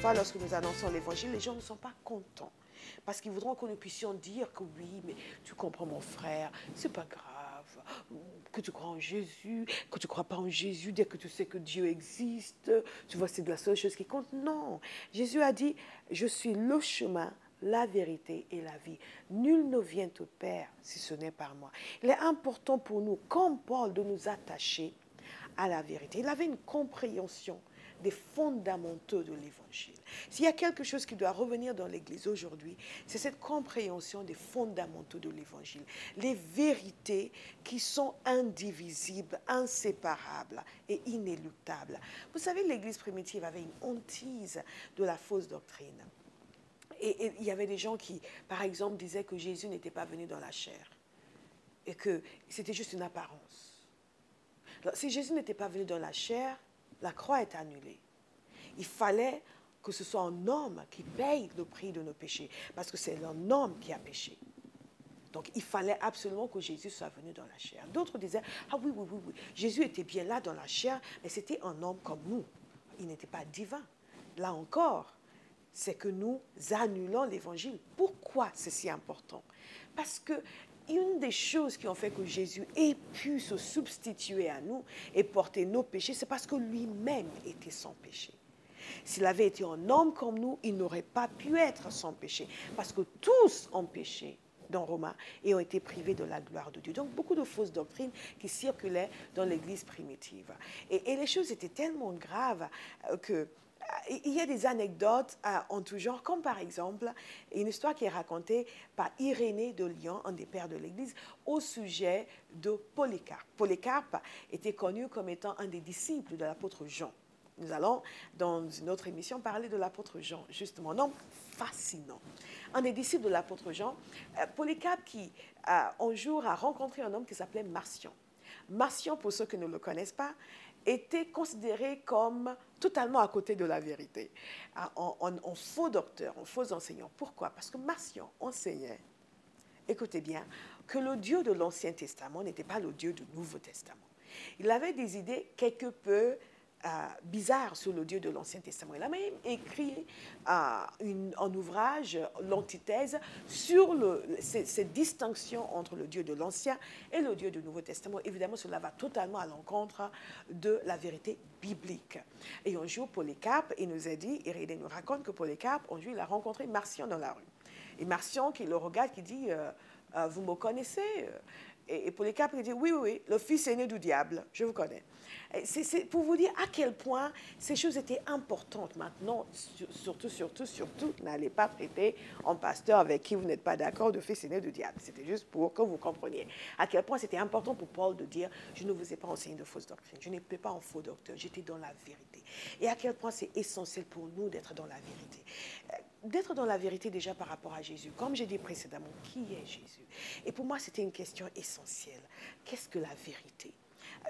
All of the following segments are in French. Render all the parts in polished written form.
fois, lorsque nous annonçons l'évangile, les gens ne sont pas contents. Parce qu'ils voudront que nous puissions dire que oui, mais tu comprends mon frère, c'est pas grave, que tu crois en Jésus, que tu ne crois pas en Jésus, dès que tu sais que Dieu existe, tu vois, c'est la seule chose qui compte. Non, Jésus a dit, je suis le chemin, la vérité et la vie. Nul ne vient au Père si ce n'est par moi. Il est important pour nous, comme Paul, de nous attacher à la vérité. Il avait une compréhension des fondamentaux de l'Évangile. S'il y a quelque chose qui doit revenir dans l'Église aujourd'hui, c'est cette compréhension des fondamentaux de l'Évangile. Les vérités qui sont indivisibles, inséparables et inéluctables. Vous savez, l'Église primitive avait une hantise de la fausse doctrine. Et il y avait des gens qui, par exemple, disaient que Jésus n'était pas venu dans la chair et que c'était juste une apparence. Alors, si Jésus n'était pas venu dans la chair, la croix est annulée. Il fallait que ce soit un homme qui paye le prix de nos péchés, parce que c'est un homme qui a péché. Donc, il fallait absolument que Jésus soit venu dans la chair. D'autres disaient, ah oui, oui, oui, oui, Jésus était bien là dans la chair, mais c'était un homme comme nous. Il n'était pas divin. Là encore, c'est que nous annulons l'évangile. Pourquoi c'est si important? Parce que une des choses qui ont fait que Jésus ait pu se substituer à nous et porter nos péchés, c'est parce que lui-même était sans péché. S'il avait été un homme comme nous, il n'aurait pas pu être sans péché. Parce que tous ont péché dans Romains et ont été privés de la gloire de Dieu. Donc, beaucoup de fausses doctrines qui circulaient dans l'Église primitive. Et les choses étaient tellement graves que... Il y a des anecdotes en tout genre, comme par exemple une histoire qui est racontée par Irénée de Lyon, un des pères de l'Église, au sujet de Polycarpe. Polycarpe était connu comme étant un des disciples de l'apôtre Jean. Nous allons, dans une autre émission, parler de l'apôtre Jean, justement, un homme fascinant. Un des disciples de l'apôtre Jean, Polycarpe, qui un jour a rencontré un homme qui s'appelait Marcion. Marcion, pour ceux qui ne le connaissent pas, était considéré comme totalement à côté de la vérité, en faux docteur, en faux enseignant. Pourquoi? Parce que Marcion enseignait, écoutez bien, que le Dieu de l'Ancien Testament n'était pas le Dieu du Nouveau Testament. Il avait des idées quelque peu bizarres sur le Dieu de l'Ancien Testament. Il a même écrit un ouvrage, l'antithèse, sur cette distinction entre le Dieu de l'Ancien et le Dieu du Nouveau Testament. Évidemment, cela va totalement à l'encontre de la vérité biblique. Et un jour, Polycarpe, il nous a dit, Irénée nous raconte que Polycarpe, un jour, il a rencontré Marcion dans la rue. Et Marcion, qui le regarde, qui dit, vous me connaissez? Et Polycarpe, il dit, oui, oui, oui, le fils aîné du diable, je vous connais. C'est pour vous dire à quel point ces choses étaient importantes. Maintenant, surtout, n'allez pas prêter un pasteur avec qui vous n'êtes pas d'accord de fils aîné du diable. C'était juste pour que vous compreniez à quel point c'était important pour Paul de dire, je ne vous ai pas enseigné de fausses doctrines, je n'étais pas un faux docteur, j'étais dans la vérité. Et à quel point c'est essentiel pour nous d'être dans la vérité. D'être dans la vérité déjà par rapport à Jésus. Comme j'ai dit précédemment, qui est Jésus? Et pour moi, c'était une question essentielle. Qu'est-ce que la vérité?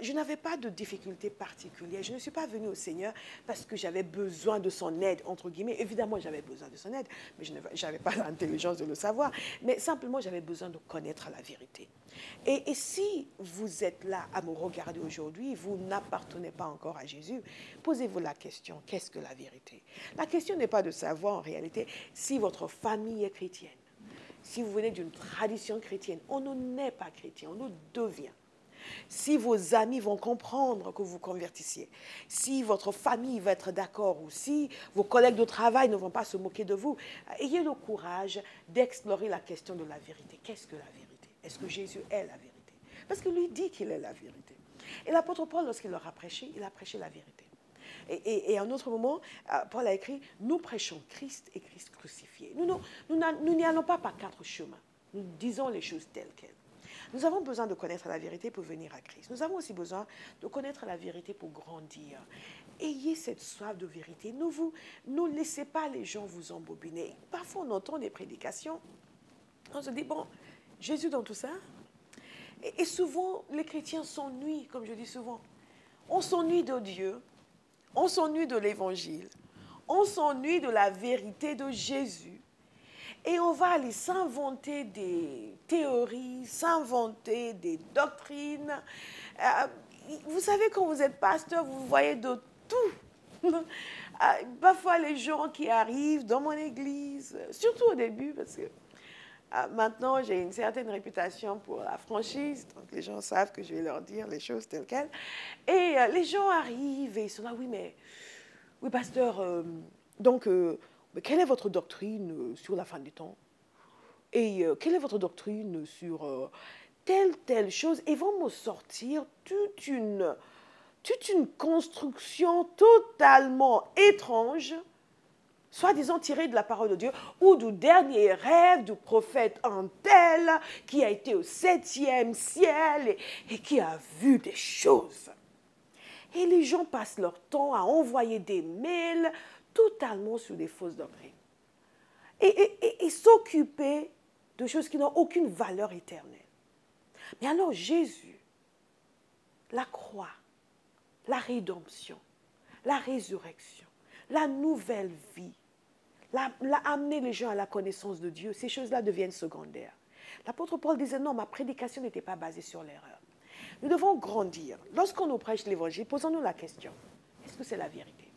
Je n'avais pas de difficulté particulière. Je ne suis pas venue au Seigneur parce que j'avais besoin de son aide, entre guillemets. Évidemment, j'avais besoin de son aide, mais je n'avais pas l'intelligence de le savoir. Mais simplement, j'avais besoin de connaître la vérité. Et si vous êtes là à me regarder aujourd'hui, vous n'appartenez pas encore à Jésus, posez-vous la question, qu'est-ce que la vérité? La question n'est pas de savoir en réalité si votre famille est chrétienne. Si vous venez d'une tradition chrétienne, on ne naît pas chrétien, on le devient. Si vos amis vont comprendre que vous convertissiez, si votre famille va être d'accord ou si vos collègues de travail ne vont pas se moquer de vous, ayez le courage d'explorer la question de la vérité. Qu'est-ce que la vérité? Est-ce que Jésus est la vérité? Parce qu'il lui dit qu'il est la vérité. Et l'apôtre Paul, lorsqu'il leur a prêché, il a prêché la vérité. Et à un autre moment, Paul a écrit, nous prêchons Christ et Christ crucifié. Nous n'y allons pas par quatre chemins. Nous disons les choses telles quelles. Nous avons besoin de connaître la vérité pour venir à Christ. Nous avons aussi besoin de connaître la vérité pour grandir. Ayez cette soif de vérité. Ne laissez pas les gens vous embobiner. Parfois, on entend des prédications. On se dit, bon, Jésus dans tout ça. Et souvent, les chrétiens s'ennuient, comme je dis souvent. On s'ennuie de Dieu. On s'ennuie de l'Évangile. On s'ennuie de la vérité de Jésus. Et on va aller s'inventer des théories, s'inventer des doctrines. Vous savez, quand vous êtes pasteur, vous voyez de tout. Parfois, les gens qui arrivent dans mon église, surtout au début, parce que maintenant, j'ai une certaine réputation pour la franchise, donc les gens savent que je vais leur dire les choses telles quelles. Et les gens arrivent et ils sont là, oui, pasteur, donc, mais quelle est votre doctrine sur la fin du temps? Et quelle est votre doctrine sur telle chose? Et vont me sortir toute une construction totalement étrange, soi-disant tirée de la parole de Dieu, ou du dernier rêve du prophète un tel qui a été au 7e ciel et qui a vu des choses. Et les gens passent leur temps à envoyer des mails totalement sur des fausses doctrines. Et s'occuper de choses qui n'ont aucune valeur éternelle. Mais alors Jésus, la croix, la rédemption, la résurrection, la nouvelle vie, amener les gens à la connaissance de Dieu, ces choses-là deviennent secondaires. L'apôtre Paul disait non, ma prédication n'était pas basée sur l'erreur. Nous devons grandir. Lorsqu'on nous prêche l'évangile, posons-nous la question, est-ce que c'est la vérité?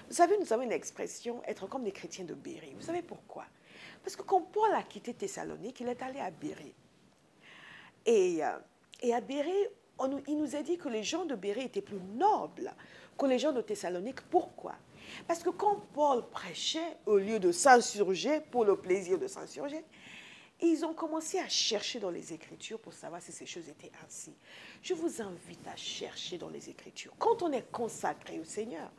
Vous savez, nous avons une expression, être comme des chrétiens de Bérée. Vous savez pourquoi? Parce que quand Paul a quitté Thessalonique, il est allé à Bérée. Et à Bérée, il nous a dit que les gens de Bérée étaient plus nobles que les gens de Thessalonique. Pourquoi? Parce que quand Paul prêchait, au lieu de s'insurger pour le plaisir de s'insurger, ils ont commencé à chercher dans les Écritures pour savoir si ces choses étaient ainsi. Je vous invite à chercher dans les Écritures. Quand on est consacré au Seigneur,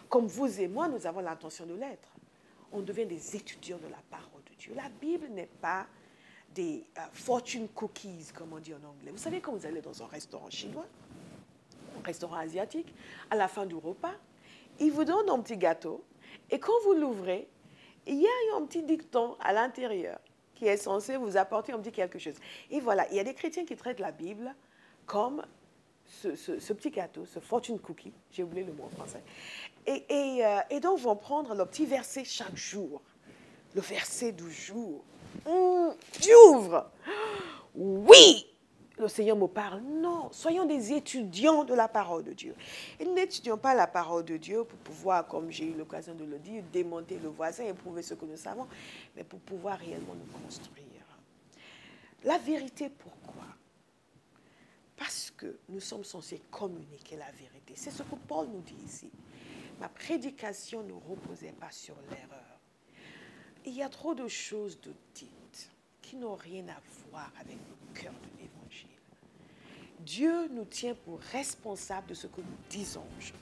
comme vous et moi, nous avons l'intention de l'être, on devient des étudiants de la parole de Dieu. La Bible n'est pas des fortune cookies, comme on dit en anglais. Vous savez, quand vous allez dans un restaurant chinois, un restaurant asiatique, à la fin du repas, ils vous donnent un petit gâteau, et quand vous l'ouvrez, il y a un petit dicton à l'intérieur qui est censé vous apporter un petit quelque chose. Et voilà, il y a des chrétiens qui traitent la Bible comme ce petit gâteau, ce fortune cookie, j'ai oublié le mot en français, et donc vont prendre le petit verset chaque jour, le verset du jour. Tu ouvres. Oui, le Seigneur me parle. Non, soyons des étudiants de la parole de Dieu. Et n'étudions pas la parole de Dieu pour pouvoir, comme j'ai eu l'occasion de le dire, démonter le voisin et prouver ce que nous savons, mais pour pouvoir réellement nous construire. La vérité, pourquoi? Parce que nous sommes censés communiquer la vérité. C'est ce que Paul nous dit ici. Ma prédication ne reposait pas sur l'erreur. Il y a trop de choses de dites qui n'ont rien à voir avec le cœur de l'Évangile. Dieu nous tient pour responsables de ce que nous disons aux gens.